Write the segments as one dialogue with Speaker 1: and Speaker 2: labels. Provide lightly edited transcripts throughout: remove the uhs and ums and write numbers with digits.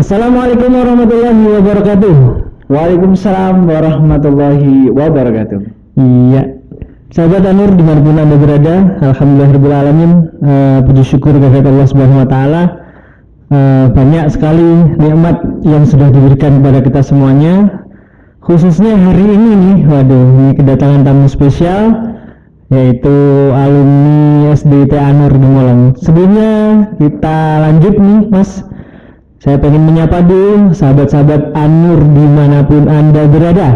Speaker 1: Assalamualaikum warahmatullahi wabarakatuh.
Speaker 2: Waalaikumsalam warahmatullahi wabarakatuh.
Speaker 1: Iya, sahabat Anur dimanapun Anda berada, alhamdulillahirabbil alamin. Puji syukur kehadirat Allah Subhanahu wa taala. Banyak sekali nikmat yang sudah diberikan kepada kita semuanya. Khususnya hari ini nih, ini kedatangan tamu spesial, yaitu alumni SDIT Anur Gemolong. Sebelumnya kita lanjut nih, Mas. Saya pengen menyapa dulu sahabat-sahabat Anur dimanapun Anda berada.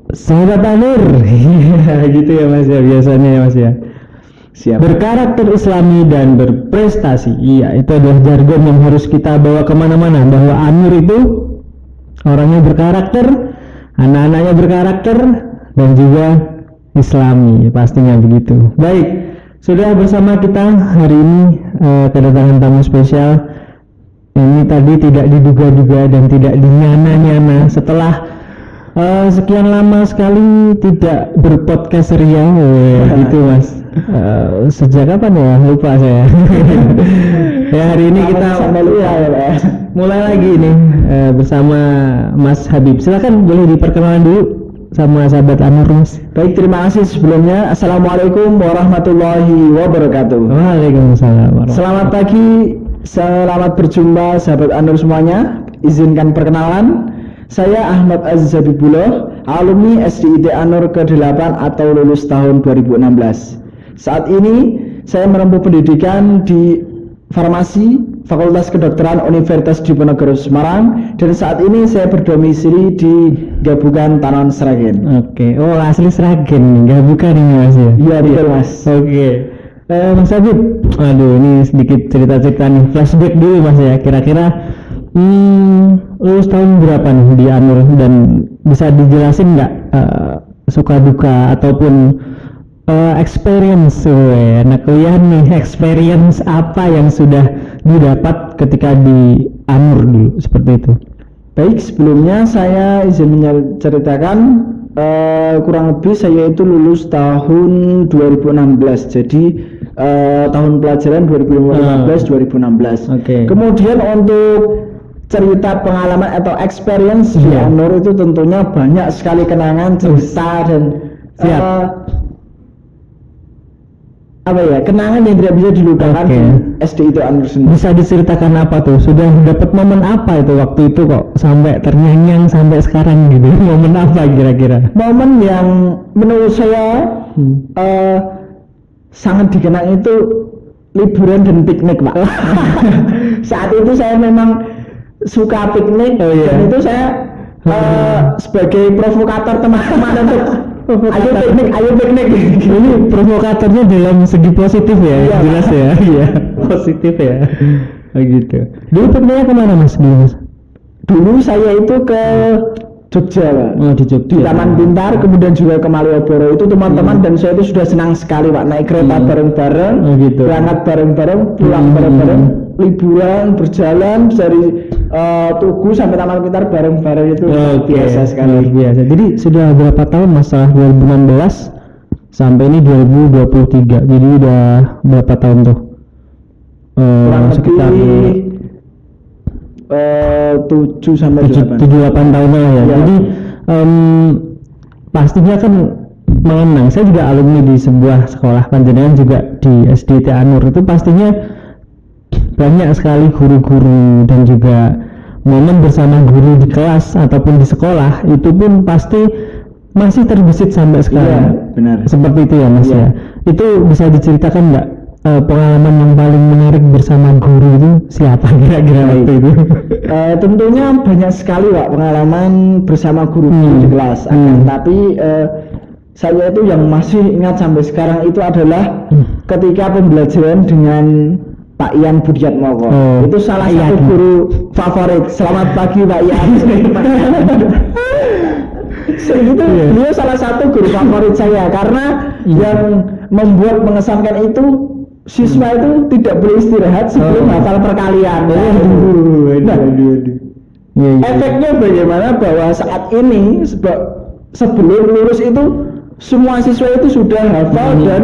Speaker 1: Sahabat Anur, gitu ya Mas ya, biasanya ya Mas ya.
Speaker 2: Siap.
Speaker 1: Berkarakter Islami dan berprestasi. Iya, itu adalah jargon yang harus kita bawa kemana-mana. Bahwa Anur itu orangnya berkarakter, anak-anaknya berkarakter, dan juga Islami, pastinya begitu. Baik, sudah bersama kita hari ini kedatangan tamu spesial. Ini tadi tidak diduga-duga dan tidak dinyana-nyana setelah sekian lama sekali tidak berpodcast ceria, gitu Mas. Sejak kapan ya? Lupa saya. Ya, hari ini kita mulai lagi nih bersama Mas Habib. Silakan boleh diperkenalkan dulu sama sahabat Anur, Mas.
Speaker 2: Baik, terima kasih sebelumnya. Assalamualaikum warahmatullahi wabarakatuh.
Speaker 1: Waalaikumsalam.
Speaker 2: Selamat pagi, selamat berjumpa sahabat Anur semuanya. Izinkan perkenalan. Saya Ahmad Aziz Habibullah, alumni SDIT Anur ke-8 atau lulus tahun 2016. Saat ini saya menempuh pendidikan di Farmasi Fakultas Kedokteran Universitas Diponegoro Semarang, dan saat ini saya berdomisili di Gabukan Tanon Sragen.
Speaker 1: Oke, oh asli Sragen, Gabukan ini Mas ya?
Speaker 2: Iya betul Mas.
Speaker 1: Oke. Mas Habib, aduh ini sedikit cerita-cerita nih, flashback dulu Mas ya. Kira-kira lulus tahun berapa nih di Anur, dan bisa dijelasin nggak suka duka ataupun experience anak kuliah nih, experience apa yang sudah didapat ketika di Anur dulu, seperti itu.
Speaker 2: Baik, sebelumnya saya izin menceritakan kurang lebih saya itu lulus tahun 2016, jadi tahun pelajaran 2015-2016.
Speaker 1: Oke.
Speaker 2: Kemudian untuk cerita pengalaman atau experience di Anur itu tentunya banyak sekali kenangan, cerita, dan kenangan yang tidak bisa dilupakan di SDIT Anur sendiri.
Speaker 1: Bisa diceritakan apa tuh? Sudah dapat momen apa itu waktu itu kok sampai terngiang-ngiang sampai sekarang gitu? Momen apa kira-kira?
Speaker 2: Momen yang menurut saya sangat dikenang itu liburan dan piknik, Pak. Saat itu saya memang suka piknik, dan itu saya sebagai provokator teman-teman untuk ayo piknik.
Speaker 1: Ini provokatornya dalam segi positif ya, iya, jelas ya. Iya, positif ya. Begitu. Dulu pikniknya kemana Mas?
Speaker 2: Dulu saya itu ke Jogja, Pak.
Speaker 1: Oh, di Jogja.
Speaker 2: Di Taman Pintar, kemudian juga ke Malioboro. Itu teman-teman dan saya itu sudah senang sekali, Pak, naik kereta bareng-bareng, berangkat bareng-bareng, pulang bareng-bareng, liburan berjalan dari Tugu sampai Taman Pintar bareng-bareng, itu biasa sekali.
Speaker 1: Biasa. Jadi sudah berapa tahun masalah 2016 sampai ini 2023. Jadi udah berapa tahun tuh?
Speaker 2: Sekitar 7-8
Speaker 1: tahun lah ya. Jadi pastinya kan mengenang. Saya juga alumni di sebuah sekolah, panjenengan juga di SDIT Anur. Itu pastinya banyak sekali guru-guru dan juga momen bersama guru di kelas ataupun di sekolah, itu pun pasti masih terbesit sampai sekarang.
Speaker 2: Iya, benar.
Speaker 1: Seperti itu ya Mas ya. Itu bisa diceritakan nggak pengalaman yang paling menarik bersama guru itu siapa kira-kira waktu itu?
Speaker 2: Tentunya banyak sekali Pak pengalaman bersama guru di kelas. Tapi saya itu yang masih ingat sampai sekarang itu adalah ketika pembelajaran dengan Pak Ian Budiatmoko. Itu salah satu guru favorit. Selamat pagi Pak Ian. Beliau salah satu guru favorit saya, karena yang membuat mengesankan itu siswa itu tidak boleh istirahat sebelum hafal perkalian. Efeknya bagaimana bahwa saat ini sebelum lulus itu semua siswa itu sudah hafal dan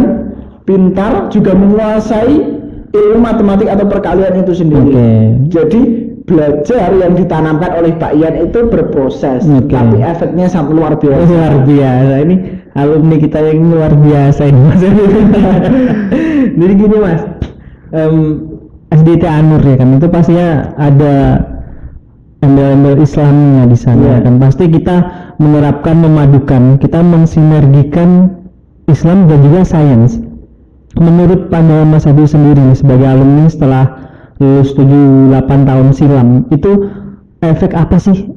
Speaker 2: pintar, juga menguasai ilmu matematik atau perkalian itu sendiri. Jadi belajar yang ditanamkan oleh Pak Ian itu berproses, tapi efeknya sangat luar biasa.
Speaker 1: Luar biasa, ini alumni kita yang luar biasa ini Mas. Jadi gini Mas, SDIT Anur ya kan, itu pastinya ada embel-embel Islamnya di sana kan. Pasti kita menerapkan, memadukan, kita mensinergikan Islam dan juga sains. Menurut pandangan Mas Habib sendiri sebagai alumni setelah lulus 7-8 tahun silam, itu efek apa sih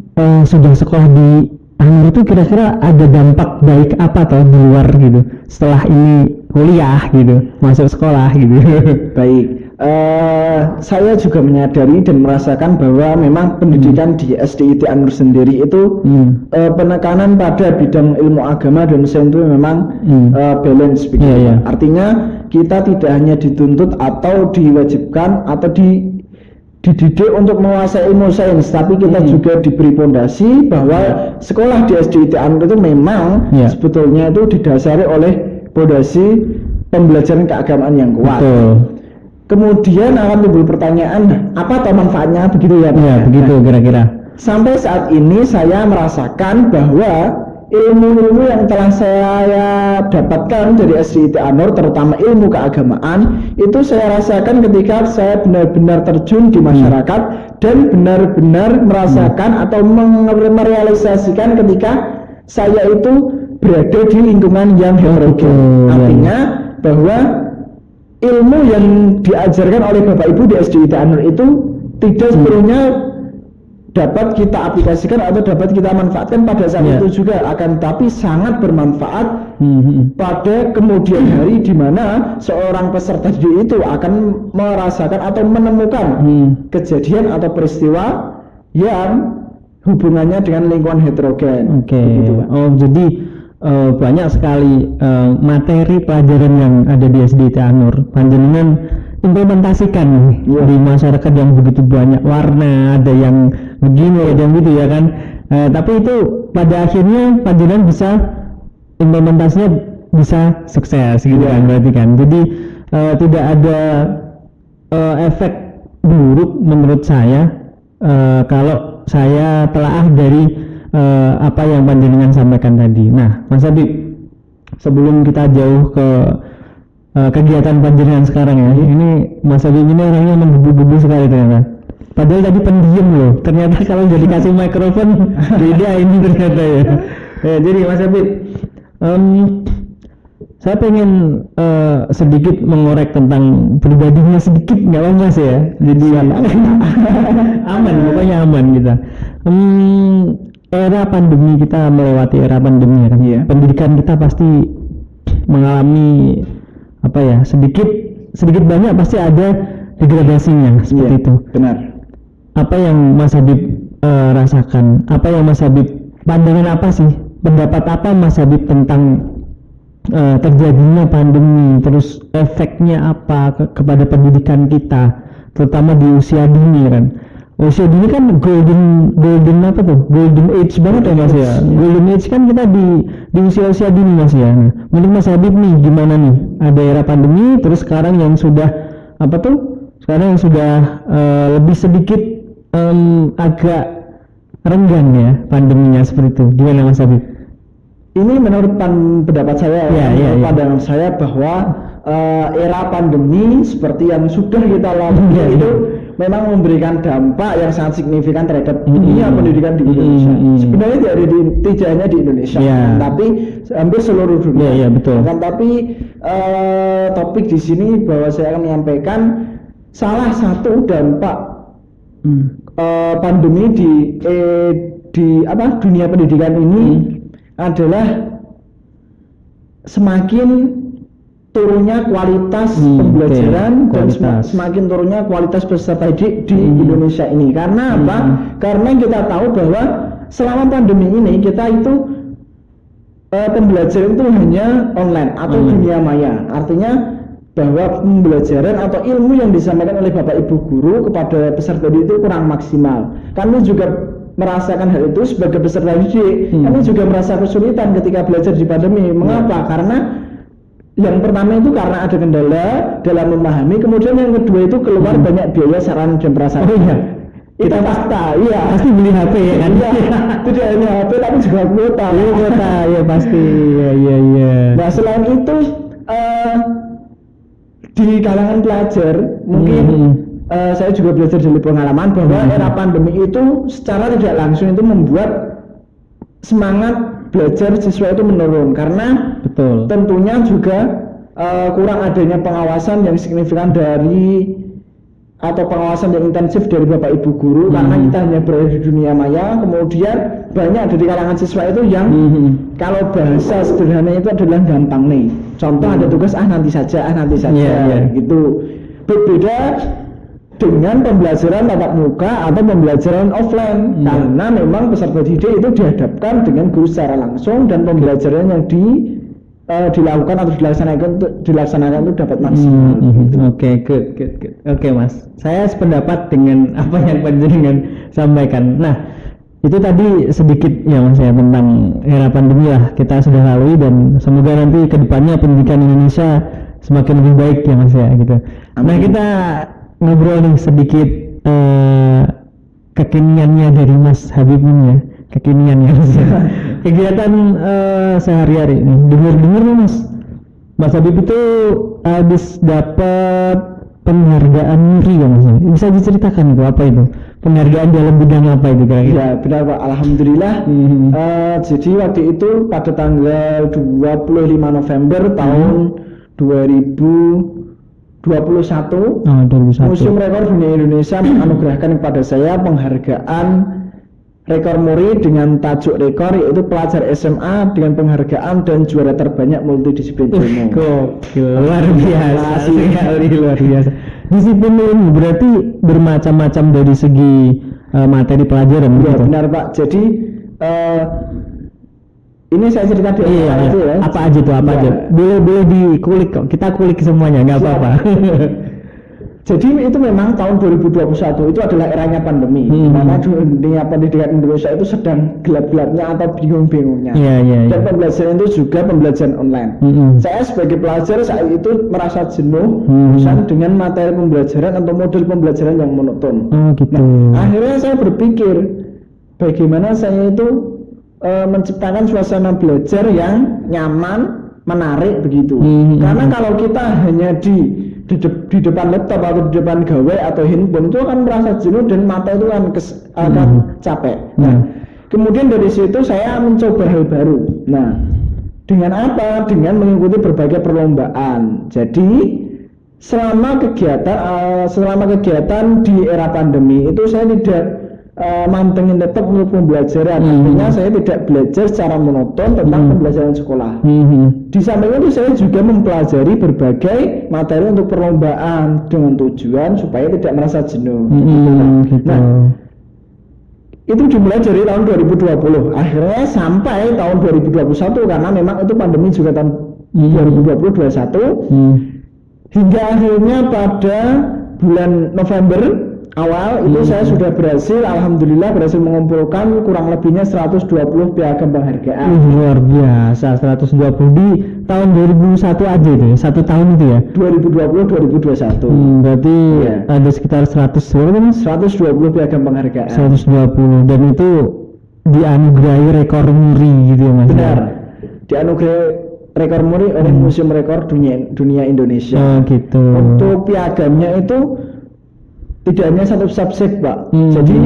Speaker 1: sudah sekolah di Anur itu, kira-kira ada dampak baik apa atau di luar gitu setelah ini kuliah gitu, masuk sekolah gitu?
Speaker 2: Baik. Saya juga menyadari dan merasakan bahwa memang pendidikan di SDIT Anur sendiri itu penekanan pada bidang ilmu agama dan sains itu memang balance begitu. Artinya kita tidak hanya dituntut atau diwajibkan atau dididik untuk menguasai ilmu sains, tapi kita juga diberi pondasi bahwa sekolah di SDIT Anur itu memang sebetulnya itu didasari oleh pondasi pembelajaran keagamaan yang kuat. Kemudian akan timbul pertanyaan, apa atau manfaatnya begitu ya?
Speaker 1: Ya, begitu kira-kira.
Speaker 2: Sampai saat ini saya merasakan bahwa ilmu-ilmu yang telah saya dapatkan dari SDIT Anur, terutama ilmu keagamaan, itu saya rasakan ketika saya benar-benar terjun di masyarakat dan benar-benar merasakan atau merealisasikan ketika saya itu berada di lingkungan yang heterogen. Artinya bahwa ilmu yang diajarkan oleh Bapak Ibu di SDIT Anur itu tidak sepenuhnya dapat kita aplikasikan atau dapat kita manfaatkan pada saat itu juga, akan tapi sangat bermanfaat pada kemudian hari di mana seorang peserta didik itu akan merasakan atau menemukan kejadian atau peristiwa yang hubungannya dengan lingkungan heterogen.
Speaker 1: Begitu, oh jadi banyak sekali materi pelajaran yang ada di SDIT Anur panjenengan implementasikan di masyarakat yang begitu banyak warna, ada yang begini, ada yang gitu ya kan. Tapi itu pada akhirnya panjenengan bisa implementasinya bisa sukses gitu kan, berarti kan. Jadi tidak ada efek buruk menurut saya kalau saya telaah dari apa yang panjenengan sampaikan tadi. Nah, Mas Habib, sebelum kita jauh ke kegiatan panjenengan sekarang ya, ini Mas Habib ini orangnya menggebu-gebu sekali ternyata. Padahal tadi pendiam loh, ternyata kalau jadi kasih mikrofon beda ini ternyata ya. Jadi Mas Habib, saya pengen sedikit mengorek tentang pribadinya sedikit, nggak apa Mas ya? Jadi aman, pokoknya aman kita. Era pandemi, kita melewati era pandemi kan. Pendidikan kita pasti mengalami apa ya, sedikit banyak pasti ada degradasinya seperti itu.
Speaker 2: Benar.
Speaker 1: Apa yang Mas Habib rasakan? Apa yang Mas Habib, pandangan apa sih? Pendapat apa Mas Habib tentang terjadinya pandemi, terus efeknya apa kepada pendidikan kita, terutama di usia dini kan? Usia dini kan golden apa tuh? Golden age banget ya Mas ya. Golden age kan kita di usia dini Mas ya. Nah, menurut Mas Habib nih gimana nih? Ada era pandemi, terus sekarang yang sudah apa tuh? Sekarang yang sudah lebih sedikit agak renggang ya pandeminya seperti itu. Gimana Mas Habib?
Speaker 2: Ini menurut pendapat saya, pandangan saya bahwa era pandemi seperti yang sudah kita lalui itu memang memberikan dampak yang sangat signifikan terhadap dunia pendidikan di Indonesia. Sebenarnya tidak hanya di Indonesia, tapi hampir seluruh dunia.
Speaker 1: Betul.
Speaker 2: Kan tapi topik di sini bahwa saya akan menyampaikan salah satu dampak pandemi di dunia pendidikan ini adalah semakin turunnya kualitas pembelajaran dan semakin turunnya kualitas peserta didik di Indonesia ini. Karena apa? Karena kita tahu bahwa selama pandemi ini kita itu pembelajaran itu hanya online atau dunia maya. Artinya bahwa pembelajaran atau ilmu yang disampaikan oleh Bapak Ibu guru kepada peserta didik itu kurang maksimal. Kami juga merasakan hal itu sebagai peserta didik. Kami juga merasa kesulitan ketika belajar di pandemi. Mengapa? Karena yang pertama itu karena ada kendala dalam memahami, kemudian yang kedua itu keluar banyak biaya sarana dan prasarana.
Speaker 1: Oh iya,
Speaker 2: Itu fakta, iya.
Speaker 1: pasti beli HP ya kan?
Speaker 2: Iya, tidak hanya HP tapi juga kuota.
Speaker 1: Iya kota, ya pasti, iya.
Speaker 2: Nah selain itu di kalangan pelajar mungkin saya juga belajar dari pengalaman bahwa era pandemi itu secara tidak langsung itu membuat semangat belajar siswa itu menurun karena
Speaker 1: betul.
Speaker 2: Tentunya juga kurang adanya pengawasan yang signifikan dari atau pengawasan yang intensif dari Bapak Ibu guru karena kita hanya berada di dunia maya. Kemudian banyak dari kalangan siswa itu yang kalau bahasa sederhana itu adalah gampang nih. Contoh ada tugas nanti saja gitu. Berbeda dengan pembelajaran tatap muka atau pembelajaran offline karena memang peserta didik itu dihadapkan dengan guru secara langsung dan pembelajaran yang dilakukan atau dilaksanakan itu dapat maksimal.
Speaker 1: Oke, good. Oke, Mas. Saya sependapat dengan apa yang panjenengan sampaikan. Nah, itu tadi sedikit ya Mas ya tentang era pandemi lah kita sudah lalui dan semoga nanti kedepannya pendidikan Indonesia semakin lebih baik ya Mas ya gitu. Amin. Nah, kita ngobrol nih sedikit kekiniannya dari Mas Habib ini ya. Kekiniannya kegiatan sehari-hari nih. Dengar nih Mas Habib itu habis dapat penghargaan MURI ya Mas. Bisa diceritakan itu apa itu? Penghargaan dalam bidang apa itu kira-kira?
Speaker 2: Ya benar Pak, alhamdulillah. Jadi waktu itu pada tanggal 25 November tahun 2021, Museum Rekor Dunia Indonesia menganugerahkan kepada saya penghargaan rekor MURI dengan tajuk rekor yaitu pelajar SMA dengan penghargaan dan juara terbanyak multidisiplin ilmu.
Speaker 1: Luar biasa sekali, luar biasa. Disiplin ini berarti bermacam-macam dari segi materi pelajaran.
Speaker 2: Ya benar Pak. Jadi ini saya cerita di aja ya.
Speaker 1: Apa aja tuh? Aja? Boleh dikulik kok. Kita kulik semuanya, nggak apa-apa.
Speaker 2: Jadi itu memang tahun 2021 itu adalah eranya pandemi, mana dunia pendidikan Indonesia itu sedang gelap-gelapnya atau bingung-bingungnya. Dan pembelajaran itu juga pembelajaran online. Saya sebagai pelajar saat itu merasa jenuh dengan materi pembelajaran atau model pembelajaran yang monoton. Nah, akhirnya saya berpikir bagaimana saya itu menciptakan suasana belajar yang nyaman, menarik begitu. Karena kalau kita hanya di depan laptop atau di depan gawai atau handphone itu akan merasa jenuh dan mata itu akan capek. Nah, kemudian dari situ saya mencoba hal baru. Nah, dengan apa? Dengan mengikuti berbagai perlombaan. Jadi selama kegiatan di era pandemi itu saya tidak mantengin laptop untuk pembelajaran. Artinya saya tidak belajar secara monoton tentang pembelajaran sekolah. Di samping itu saya juga mempelajari berbagai materi untuk perlombaan dengan tujuan supaya tidak merasa jenuh. Nah, itu dimulai dari tahun 2020. Akhirnya sampai tahun 2021 karena memang itu pandemi juga tahun 2021. Hingga akhirnya pada bulan November awal itu saya sudah alhamdulillah berhasil mengumpulkan kurang lebihnya 120 piagam penghargaan.
Speaker 1: Luar biasa, 120 di tahun 2001 aja itu ya, 1 tahun itu ya?
Speaker 2: 2020-2021.
Speaker 1: Berarti ada sekitar 120
Speaker 2: piagam penghargaan.
Speaker 1: 120 dan itu dianugerahi rekor MURI gitu ya Mas?
Speaker 2: Benar, dianugerahi rekor MURI oleh Museum Rekor Dunia Indonesia.
Speaker 1: Gitu.
Speaker 2: Untuk piagamnya itu tidak hanya satu subjek Pak, jadi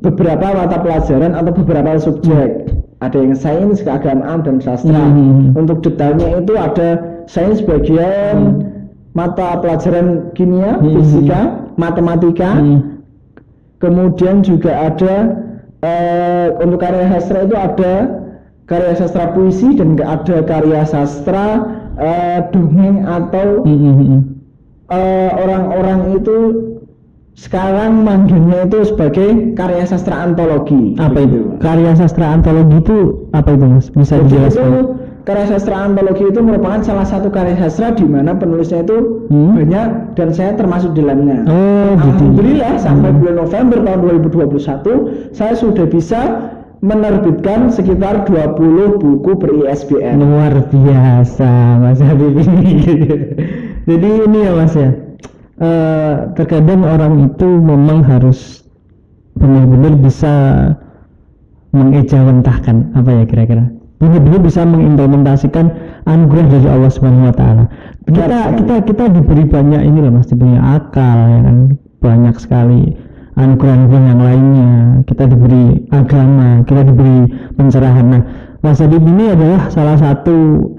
Speaker 2: beberapa mata pelajaran atau beberapa subjek. Ada yang sains, keagamaan, dan sastra. Untuk detailnya itu ada sains bagian mata pelajaran kimia, fisika, matematika. Kemudian juga ada untuk karya sastra itu ada karya sastra puisi dan ada karya sastra dongeng atau orang-orang itu sekarang manggilnya itu sebagai karya sastra antologi.
Speaker 1: Apa itu? Karya sastra antologi itu apa itu Mas? Bisa dijelaskan?
Speaker 2: Karya sastra antologi itu merupakan salah satu karya sastra di mana penulisnya itu banyak dan saya termasuk di dalamnya. Alhamdulillah sampai bulan November tahun 2021 saya sudah bisa menerbitkan sekitar 20 buku ber-ISBN.
Speaker 1: Luar biasa Mas Habib ini. Jadi ini ya Mas ya, terkadang orang itu memang harus benar-benar bisa mengejawantahkan, apa ya kira-kira, benar-benar bisa mengimplementasikan anugerah dari Allah Subhanahu Wa Taala. Kita diberi banyak ini loh Mas, diberi akal ya kan, banyak sekali anugerah-anugerah yang lainnya, kita diberi agama, kita diberi pencerahan. Nah, Mas Habib ini adalah salah satu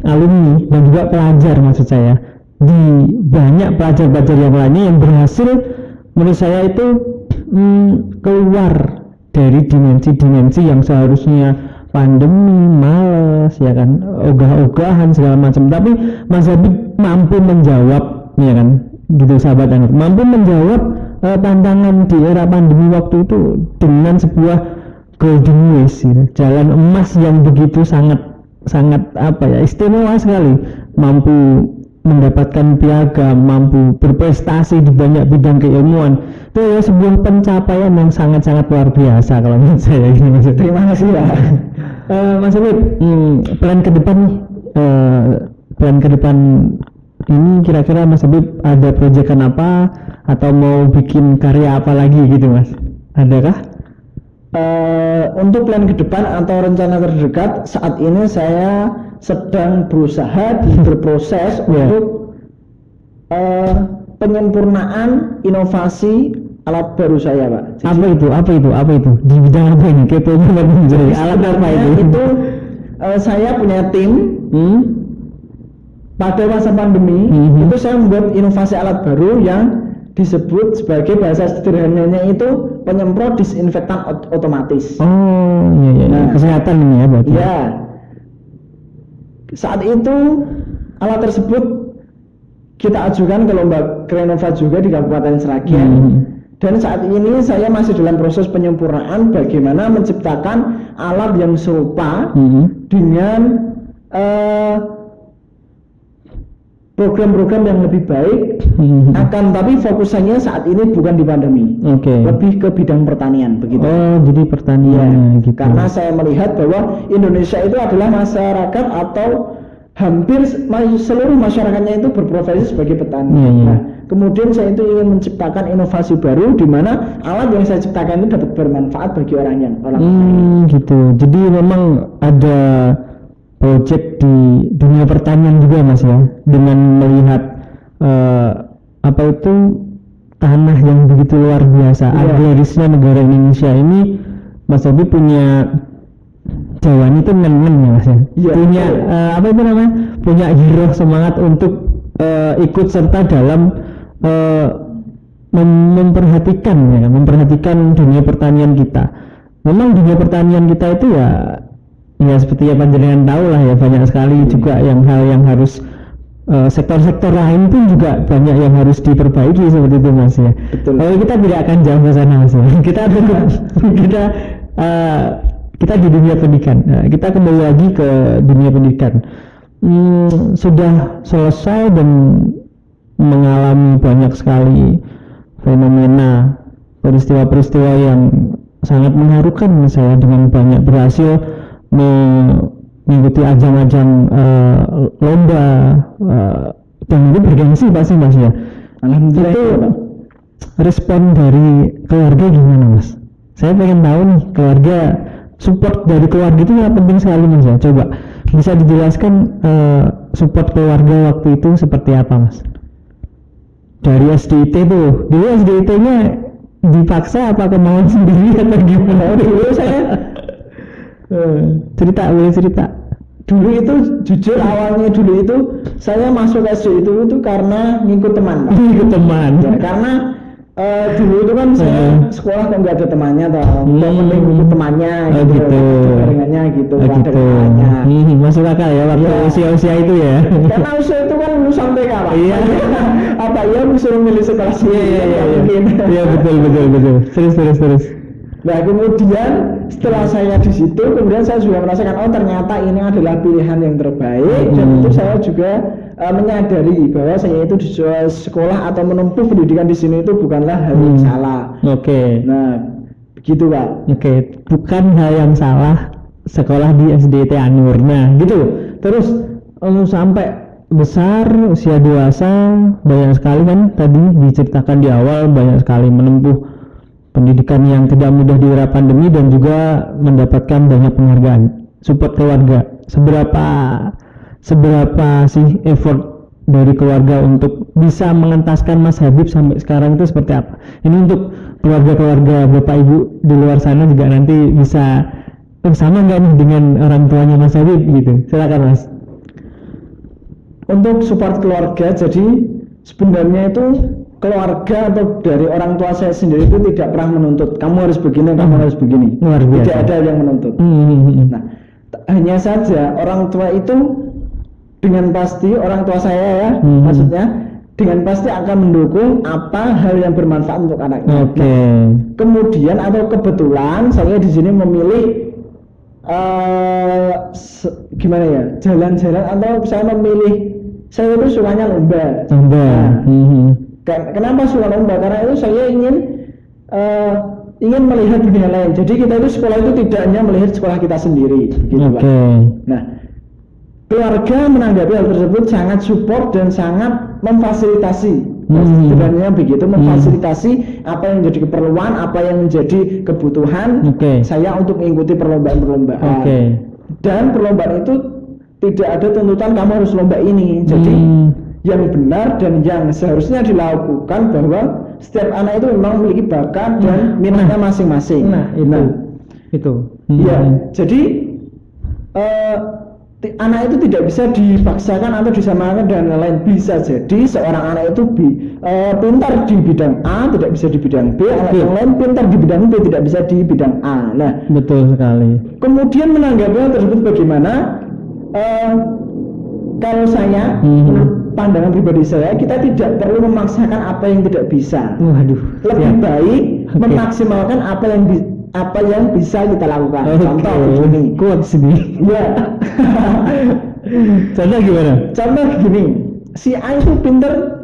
Speaker 1: alumni dan juga pelajar maksud saya di banyak pelajar-pelajar yang lainnya yang berhasil menurut saya itu keluar dari dimensi-dimensi yang seharusnya pandemi, males ya kan, ogah-ogahan segala macam, tapi Mas Habib mampu menjawab ya kan, gitu sahabat Anur, mampu menjawab tantangan di era pandemi waktu itu dengan sebuah golden ways gitu. Jalan emas yang begitu sangat apa ya, istimewa sekali, mampu mendapatkan piagam, mampu berprestasi di banyak bidang keilmuan. Itu ya sebuah pencapaian yang sangat-sangat luar biasa kalau menurut saya ini.
Speaker 2: Terima kasih ya.
Speaker 1: Mas Habib, plan ke depan ini kira-kira Mas Habib ada proyekan apa atau mau bikin karya apa lagi gitu Mas? Adakah?
Speaker 2: Untuk plan ke depan atau rencana terdekat, saat ini saya sedang berusaha berproses untuk penyempurnaan inovasi alat baru saya, Pak. Jadi,
Speaker 1: apa itu? Di bidang apa ini? Keponya menjadi alat apa itu?
Speaker 2: Saya punya tim. Pada masa pandemi itu saya membuat inovasi alat baru yang disebut sebagai, bahasa sederhananya itu, penyemprot disinfektan otomatis.
Speaker 1: Oh iya. Nah, kesehatan ini ya berarti.
Speaker 2: Iya. Saat itu alat tersebut kita ajukan ke lomba Krenova juga di Kabupaten Sragen. Dan saat ini saya masih dalam proses penyempurnaan bagaimana menciptakan alat yang serupa dengan program-program yang lebih baik, tapi fokusannya saat ini bukan di pandemi, lebih ke bidang pertanian begitu.
Speaker 1: Oh, jadi pertanian gitu.
Speaker 2: Karena saya melihat bahwa Indonesia itu adalah masyarakat atau hampir seluruh masyarakatnya itu berprofesi sebagai petani. Nah, kemudian saya itu ingin menciptakan inovasi baru di mana alat yang saya ciptakan itu dapat bermanfaat bagi orang petani.
Speaker 1: Gitu. Jadi memang ada proyek di dunia pertanian juga Mas ya, dengan melihat tanah yang begitu luar biasa, agrarisnya negara Indonesia ini. Mas Habib punya Jawa itu men-men ya Mas ya, punya punya giroh semangat untuk ikut serta dalam memperhatikan dunia pertanian kita. Memang dunia pertanian kita itu ya seperti yang panjenengan tahu lah ya, banyak sekali juga hal yang harus sektor-sektor lain pun juga banyak yang harus diperbaiki seperti itu Mas ya.
Speaker 2: Betul.
Speaker 1: Kita tidak akan jauh ke sana Mas ya. Kita di dunia pendidikan. Kita kembali lagi ke dunia pendidikan. Sudah selesai dan mengalami banyak sekali fenomena, peristiwa-peristiwa yang sangat mengharukan saya, dengan banyak berhasil mengikuti ajang-ajang lomba dan itu bergengsi pasti Mas ya.
Speaker 2: Alhamdulillah.
Speaker 1: Itu respon dari keluarga gimana Mas? Saya pengen tahu nih, keluarga, support dari keluarga itu yang penting sekali Mas ya. Coba bisa dijelaskan support keluarga waktu itu seperti apa Mas? Dari SDIT tuh, dulu SDIT-nya dipaksa apa kemauan sendiri atau gimana? Dulu saya cerita. Dulu itu jujur awalnya saya masuk SD itu karena ngikut teman. Ya, karena dulu itu kan saya sekolah kok nggak ada temannya penting ngikut temannya gitu. Barengannya gitu. Masuk akal ya waktu usia itu ya.
Speaker 2: Karena usia itu kan lulusan TK Pak. Iya. Apa ya disuruh milih sekolah sih? Mungkin.
Speaker 1: Iya betul. Terus.
Speaker 2: Nah kemudian setelah saya di situ, kemudian saya juga merasakan ternyata ini adalah pilihan yang terbaik, dan itu saya juga menyadari bahwa saya itu di sekolah atau menempuh pendidikan di sini itu bukanlah hal yang salah. Nah Begitu Pak.
Speaker 1: Oke, bukan hal yang salah sekolah di SDIT Anur. Nah, gitu. Terus sampai besar usia dewasa banyak sekali kan tadi diceritakan di awal, banyak sekali menempuh pendidikan yang tidak mudah di era pandemi dan juga mendapatkan banyak penghargaan. Support keluarga. Seberapa sih effort dari keluarga untuk bisa mengentaskan Mas Habib sampai sekarang itu seperti apa? Ini untuk keluarga-keluarga Bapak Ibu di luar sana juga nanti bisa sama nggak nih dengan orang tuanya Mas Habib gitu. Silakan Mas.
Speaker 2: Untuk support keluarga, jadi sebenarnya itu keluarga atau dari orang tua saya sendiri itu tidak pernah menuntut kamu harus begini, kamu harus begini.
Speaker 1: Luar biasa.
Speaker 2: Tidak ada yang menuntut. Nah, hanya saja orang tua itu dengan pasti, orang tua saya ya, maksudnya dengan pasti akan mendukung apa hal yang bermanfaat untuk anaknya.
Speaker 1: Oke.
Speaker 2: Nah, kemudian atau kebetulan saya di sini memilih gimana ya, jalan-jalan atau saya memilih, saya itu sukanya lomba. Kenapa suka lomba? Karena itu saya ingin melihat dunia lain. Jadi kita itu sekolah itu tidak hanya melihat sekolah kita sendiri, gitu Pak. Nah, keluarga menanggapi hal tersebut sangat support dan sangat memfasilitasi. Sebenarnya begitu, memfasilitasi apa yang menjadi keperluan, apa yang menjadi kebutuhan saya untuk mengikuti perlombaan-perlombaan. Dan perlombaan itu tidak ada tuntutan kamu harus lomba ini. Jadi yang benar dan yang seharusnya dilakukan bahwa setiap anak itu memang memiliki bakat dan minatnya masing-masing.
Speaker 1: Itu.
Speaker 2: Iya, jadi anak itu tidak bisa dipaksakan atau disamakan dengan lain. Bisa jadi seorang anak itu pintar di bidang A tidak bisa di bidang B, anak yang lain pintar di bidang B tidak bisa di bidang A. Nah,
Speaker 1: betul sekali.
Speaker 2: Kemudian menanggapi hal tersebut bagaimana? Kalau saya, menurut pandangan pribadi saya, kita tidak perlu memaksakan apa yang tidak bisa. Lebih baik memaksimalkan apa yang bisa kita lakukan. Contoh begini.
Speaker 1: Kuat sini.
Speaker 2: Ya.
Speaker 1: Contoh gimana?
Speaker 2: Contoh gini. Si A itu pintar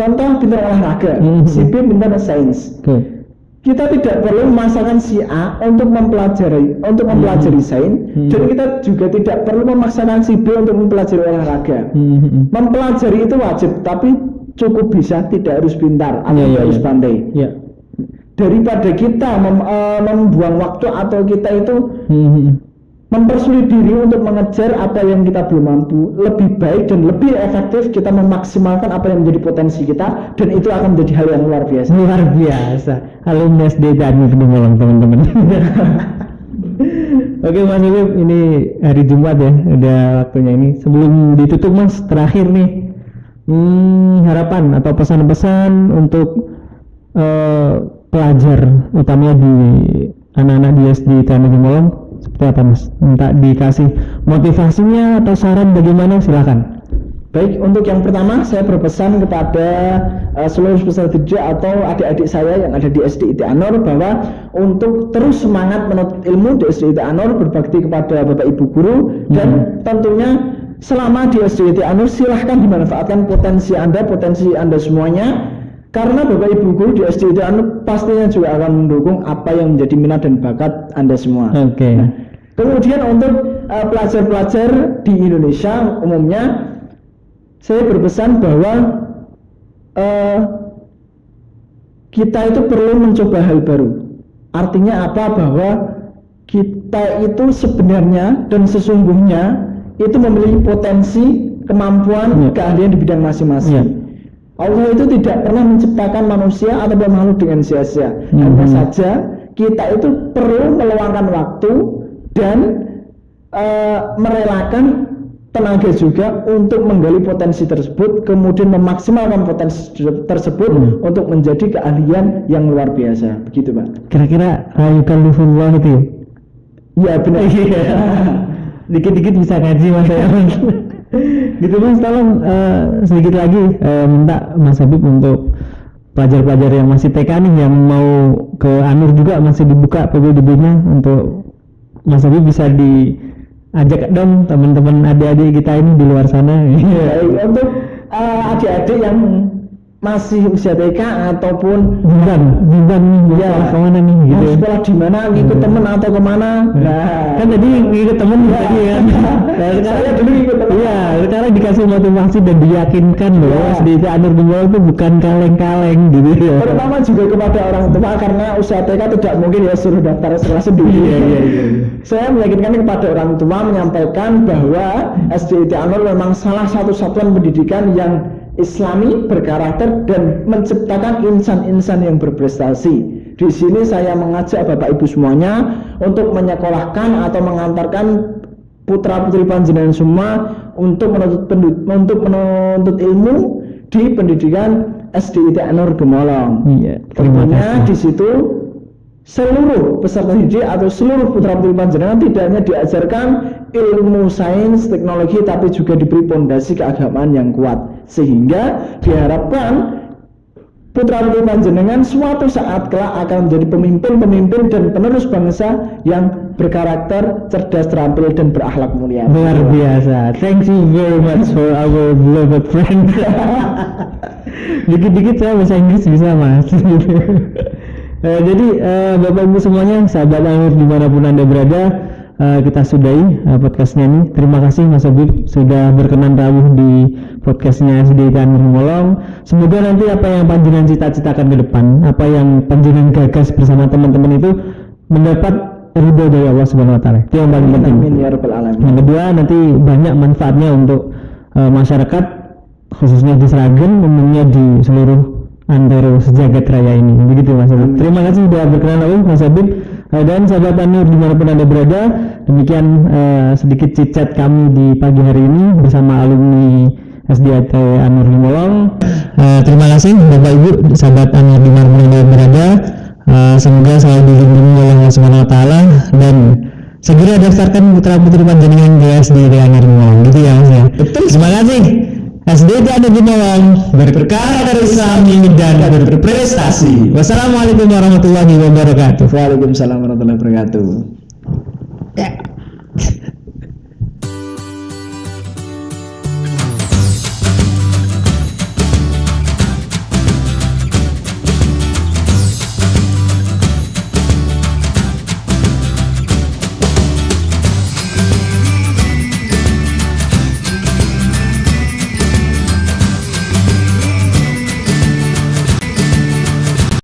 Speaker 2: olahraga, si B pintar sains. Kita tidak perlu memaksakan si A untuk mempelajari sains, dan kita juga tidak perlu memaksakan si B untuk mempelajari olahraga. Mempelajari itu wajib, tapi cukup bisa, tidak harus pintar atau harus pandai. Daripada kita membuang waktu atau kita itu mempersulit diri untuk mengejar apa yang kita belum mampu, lebih baik dan lebih efektif kita memaksimalkan apa yang menjadi potensi kita, dan itu akan menjadi hal yang luar biasa.
Speaker 1: Luar biasa. Alumni SD Anur Demolong, teman-teman. Oke Mas Habib, ini hari Jumat ya, udah waktunya ini. Sebelum ditutup Mas, terakhir nih, harapan atau pesan-pesan untuk pelajar, utamanya di anak-anak di SD Anur Demolong, seperti apa Mas? Minta dikasih motivasinya atau saran bagaimana, silakan.
Speaker 2: Baik, untuk yang pertama saya berpesan kepada seluruh peserta didik atau adik-adik saya yang ada di SDIT Anur bahwa untuk terus semangat menuntut ilmu di SDIT Anur, berbakti kepada Bapak Ibu guru, dan tentunya selama di SDIT Anur silahkan dimanfaatkan potensi Anda semuanya, karena Bapak Ibu guru di SDIT Anur pastinya juga akan mendukung apa yang menjadi minat dan bakat Anda semua. Nah, kemudian untuk pelajar-pelajar di Indonesia umumnya, saya berpesan bahwa kita itu perlu mencoba hal baru. Artinya apa? Bahwa kita itu sebenarnya dan sesungguhnya itu memiliki potensi, kemampuan, keahlian di bidang masing-masing. Allah itu tidak pernah menciptakan manusia atau makhluk dengan sia-sia. Hanya saja kita itu perlu meluangkan waktu dan merelakan tenaga juga untuk menggali potensi tersebut, kemudian memaksimalkan potensi tersebut untuk menjadi keahlian yang luar biasa. Begitu Pak.
Speaker 1: Kira-kira Rayukalifullah itu
Speaker 2: ya? Benar.
Speaker 1: Dikit-dikit bisa ngaji Mas ya. Gitu Mas, tolong sedikit lagi minta Mas Habib untuk pelajar-pelajar yang masih TK nih, yang mau ke Anur juga masih dibuka PPDB-nya, untuk Mas Habib bisa diajak dong teman-teman adik-adik kita ini di luar sana.
Speaker 2: Untuk adik-adik yang masih usia TK ataupun
Speaker 1: Bimbang
Speaker 2: ya
Speaker 1: kemana nih gitu.
Speaker 2: mau sekolah di mana, ngikut temen atau kemana. Nah,
Speaker 1: Kan tadi ngikut temen tadi kan.
Speaker 2: saya dulu ngikut temen.
Speaker 1: Iya, sekarang dikasih motivasi dan diyakinkan loh,
Speaker 2: Ya.
Speaker 1: SDIT Anur Gumulong itu bukan kaleng-kaleng gitu ya.
Speaker 2: Terutama juga kepada orang tua karena usia TK tidak mungkin ya suruh daftar sekolah sendiri.
Speaker 1: Iya.
Speaker 2: Saya meyakinkan kepada orang tua menyampaikan bahwa SDIT Anur memang salah satu satuan pendidikan yang Islami, berkarakter, dan menciptakan insan-insan yang berprestasi. Di sini saya mengajak Bapak Ibu semuanya untuk menyekolahkan atau mengantarkan putra-putri panjenengan semua untuk menuntut ilmu di pendidikan SDIT Anur Gumulong.
Speaker 1: Iya, terima
Speaker 2: Tentunya
Speaker 1: kasih.
Speaker 2: di situ seluruh peserta didik atau seluruh putra-putri panjenengan tidak hanya diajarkan ilmu sains, teknologi, tapi juga diberi fondasi keagamaan yang kuat, sehingga diharapkan putra-putri panjenengan suatu saat kelak akan menjadi pemimpin-pemimpin dan penerus bangsa yang berkarakter, cerdas, terampil, dan berakhlak mulia.
Speaker 1: Luar biasa. Thank you very much for our beloved friend. Dikit-dikit saya bahasa Inggris bisa mas. Jadi Bapak Ibu semuanya, sahabat Anur dimanapun Anda berada, kita sudahi podcastnya ini. Terima kasih Mas Habib sudah berkenan rawuh di podcastnya SDIT Anur Gumulong. Semoga nanti apa yang panjenengan cita-citakan ke depan, apa yang panjenengan gagas bersama teman-teman itu mendapat ridho dari Allah Subhanahu Wa Taala. Itu yang paling penting.
Speaker 2: Amin ya rabbal alamin.
Speaker 1: Yang kedua, nanti banyak manfaatnya untuk masyarakat, khususnya di Sragen, umumnya di seluruh antero sejagat raya ini. Begitu Mas Habib. Terima kasih sudah berkenan rawuh Mas Habib. Dan sahabat Anur dimanapun Anda berada, demikian sedikit chit-chat kami di pagi hari ini bersama alumni SDIT Anur Gumulong. Terima kasih Bapak Ibu, sahabat Anur dimanapun Anda berada. Semoga selalu dilindungi oleh Allah Subhanahu Wa Taala dan segera daftarkan putra-putri panjenengan di SDIT Anur Gumulong. Gitu ya Mas ya. Betul. Terima kasih. SDIT Anur Gumulong, berkarakter Islami dan berprestasi. Wassalamualaikum warahmatullahi wabarakatuh.
Speaker 2: Waalaikumsalam warahmatullahi wabarakatuh.